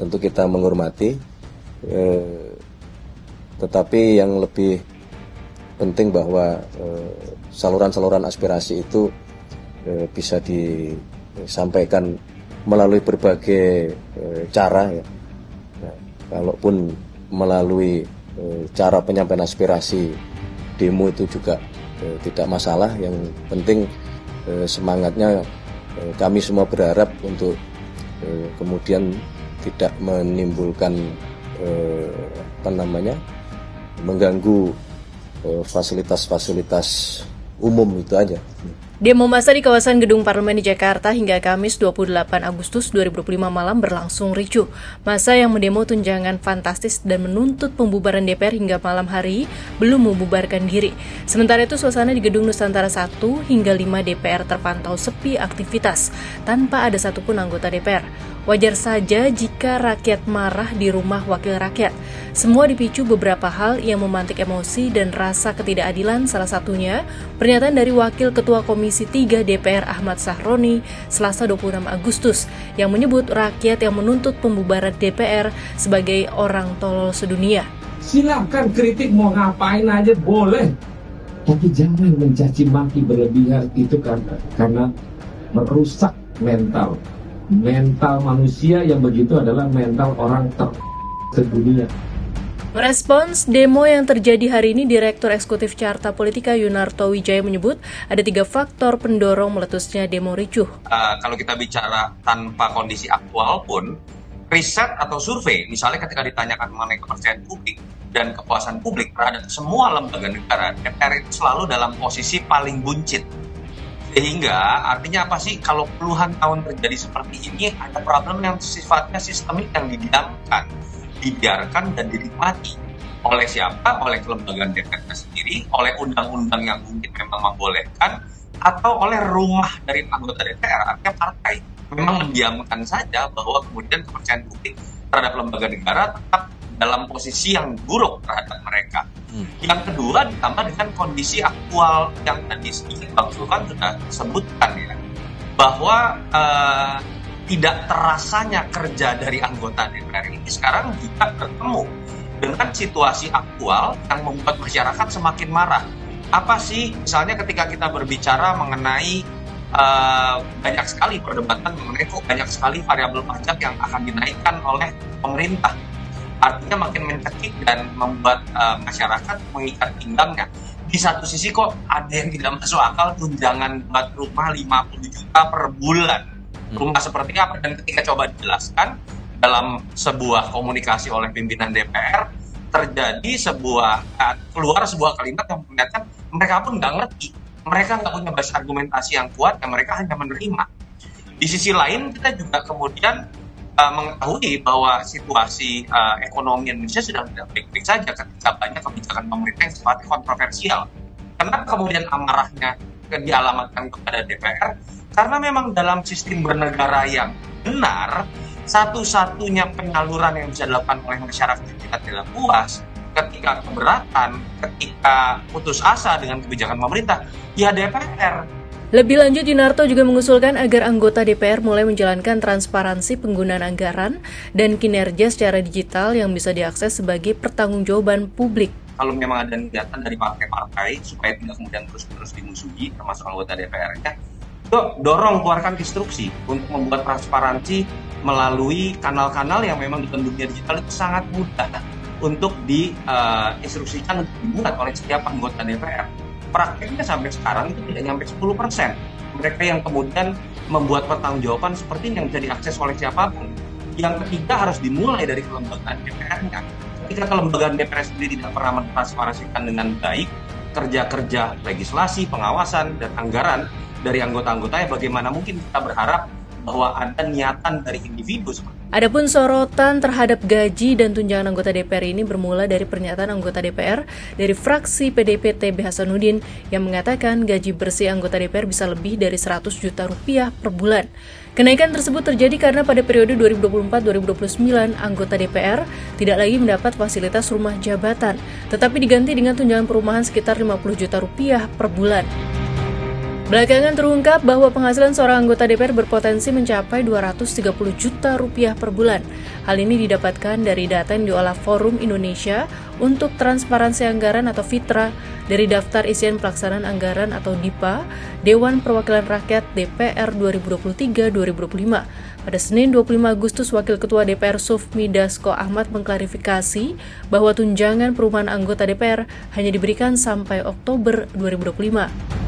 tentu kita menghormati, tetapi yang lebih penting bahwa saluran-saluran aspirasi itu bisa disampaikan melalui berbagai cara ya. Nah, kalaupun melalui cara penyampaian aspirasi demo itu juga tidak masalah. Yang penting semangatnya kami semua berharap untuk kemudian tidak menimbulkan mengganggu fasilitas-fasilitas umum, itu aja. Demo massa di kawasan Gedung Parlemen di Jakarta hingga Kamis 28 Agustus 2025 malam berlangsung ricuh. Massa yang mendemo tunjangan fantastis dan menuntut pembubaran DPR hingga malam hari belum membubarkan diri. Sementara itu suasana di Gedung Nusantara 1 hingga 5 DPR terpantau sepi aktivitas tanpa ada satupun anggota DPR. Wajar saja jika rakyat marah di rumah wakil rakyat. Semua dipicu beberapa hal yang memantik emosi dan rasa ketidakadilan, salah satunya pernyataan dari Wakil Ketua Komisi 3 DPR Ahmad Sahroni Selasa 26 Agustus yang menyebut rakyat yang menuntut pembubaran DPR sebagai orang tolol sedunia. Silakan kritik mau ngapain aja boleh, tapi jangan mencaci maki berlebihan, itu karena merusak mental manusia yang begitu adalah mental orang sedunia. Merespons demo yang terjadi hari ini, Direktur Eksekutif Carta Politika Yunarto Wijaya menyebut ada 3 faktor pendorong meletusnya demo ricuh. Kalau kita bicara tanpa kondisi aktual pun, riset atau survei, misalnya ketika ditanyakan mengenai kepercayaan publik dan kepuasan publik terhadap semua lembaga negara, DPR itu selalu dalam posisi paling buncit. Sehingga artinya apa sih, kalau puluhan tahun terjadi seperti ini, ada problem yang sifatnya sistemik yang didiamkan, dibiarkan dan dinikmati. Oleh siapa? Oleh kelembagaan DPR sendiri, oleh undang-undang yang mungkin memang membolehkan, atau oleh rumah dari anggota DPR, artinya partai. Memang mendiamkan saja bahwa kemudian kepercayaan publik terhadap lembaga negara tetap dalam posisi yang buruk terhadap mereka. Yang kedua, ditambah dengan kondisi aktual yang tadi sedikit Bang Zulfan sudah sebutkan ya, bahwa tidak terasanya kerja dari anggota DPR ini sekarang juga bertemu dengan situasi aktual yang membuat masyarakat semakin marah. Apa sih, misalnya ketika kita berbicara mengenai banyak sekali perdebatan mengenai kok banyak sekali variabel pajak yang akan dinaikkan oleh pemerintah. Artinya makin mencekik dan membuat masyarakat mengikat pinggangnya. Di satu sisi kok ada yang tidak masuk akal, tunjangan buat rumah 50 juta per bulan. Rumah seperti apa? Dan ketika coba dijelaskan dalam sebuah komunikasi oleh pimpinan DPR, terjadi keluar sebuah kalimat yang memperlihatkan mereka pun nggak ngerti. Mereka nggak punya basis argumentasi yang kuat, dan mereka hanya menerima. Di sisi lain, kita juga kemudian mengetahui bahwa situasi ekonomi Indonesia sedang tidak baik-baik saja ketika banyak kebijakan pemerintah yang sifatnya kontroversial. Kenapa kemudian amarahnya dialamatkan kepada DPR? Karena memang dalam sistem bernegara yang benar, satu-satunya penyaluran yang bisa dilakukan oleh masyarakat ketika tidak puas, ketika keberatan, ketika putus asa dengan kebijakan pemerintah, ya DPR. Lebih lanjut, Yunarto juga mengusulkan agar anggota DPR mulai menjalankan transparansi penggunaan anggaran dan kinerja secara digital yang bisa diakses sebagai pertanggungjawaban publik. Kalau memang ada niatan dari partai-partai supaya tidak kemudian terus-menerus dimusuhi, termasuk anggota DPR-nya, dorong keluarkan instruksi untuk membuat transparansi melalui kanal-kanal yang memang di dunia digital itu sangat mudah untuk diinstruksikan untuk dibuat oleh setiap anggota DPR. Prakteknya sampai sekarang itu tidak sampai 10%. Mereka yang kemudian membuat pertanggungjawaban seperti ini yang bisa diakses oleh siapapun. Yang ketiga, harus dimulai dari kelembagaan DPR-nya. Ketika kelembagaan DPR sendiri tidak pernah mentransparansikan dengan baik kerja-kerja legislasi, pengawasan, dan anggaran dari anggota-anggotanya, bagaimana mungkin kita berharap bahwa ada niatan dari individu seperti itu. Adapun sorotan terhadap gaji dan tunjangan anggota DPR ini bermula dari pernyataan anggota DPR dari fraksi PDIP TB Hasanuddin yang mengatakan gaji bersih anggota DPR bisa lebih dari 100 juta rupiah per bulan. Kenaikan tersebut terjadi karena pada periode 2024-2029 anggota DPR tidak lagi mendapat fasilitas rumah jabatan, tetapi diganti dengan tunjangan perumahan sekitar 50 juta rupiah per bulan. Belakangan terungkap bahwa penghasilan seorang anggota DPR berpotensi mencapai 230 juta rupiah per bulan. Hal ini didapatkan dari data yang diolah Forum Indonesia untuk Transparansi Anggaran atau FITRA dari Daftar Isian Pelaksanaan Anggaran atau DIPA, Dewan Perwakilan Rakyat DPR 2023-2025. Pada Senin 25 Agustus, Wakil Ketua DPR Sufmi Dasko Ahmad mengklarifikasi bahwa tunjangan perumahan anggota DPR hanya diberikan sampai Oktober 2025.